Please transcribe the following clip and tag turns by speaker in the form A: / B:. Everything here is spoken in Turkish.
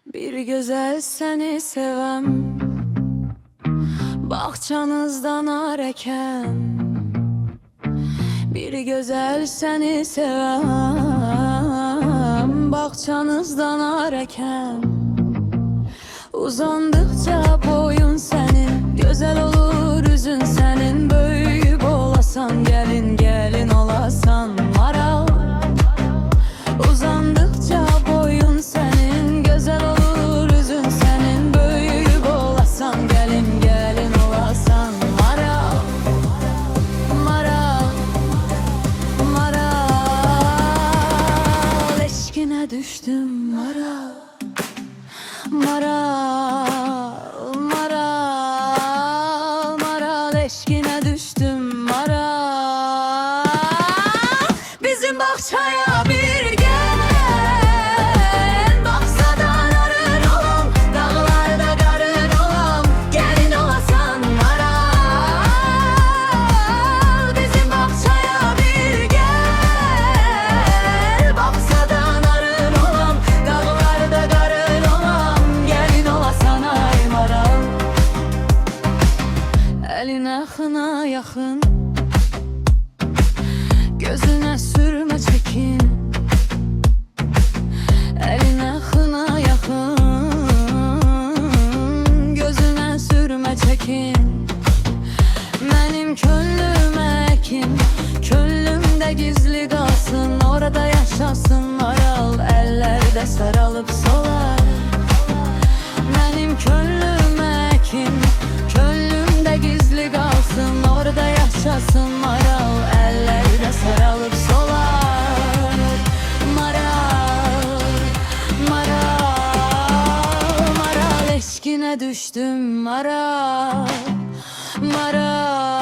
A: Bir güzel seni sevem, bahçanızdan areken. Bir güzel seni sevem, bahçanızdan areken. Uzandıkça boyun senin, güzel olur üzün senin. Böyük olasan gelin, gelin olasan maral. Uzandıkça boyun senin, güzel olur üzün senin. Böyük olasan gelin, gelin olasan maral. Maral, maral, eşkine düştüm maral. Maral, maral, maral, eşkine düştüm maral. Bizim bahçaya bir gel, baksadan arın olam, dağlarda karın olam, gelin olasan maral. Bizim bahçaya bir gel, baksadan arın olam, dağlarda karın olam, gelin olasan ay maral. Eline hına yakın, gözüne sürme çekin. Eline hına yakın, gözüne sürme çekin. Benim könlüm ekin, könlümde gizli kalsın. Orada yaşasın maral, ellerde sarılıp solar. Benim könlüm ekin, könlümde gizli kalsın. Orada yaşasın maral, ellerde sarılıp solar. Maral, maral, maral, eşkine düştüm maral. Maral.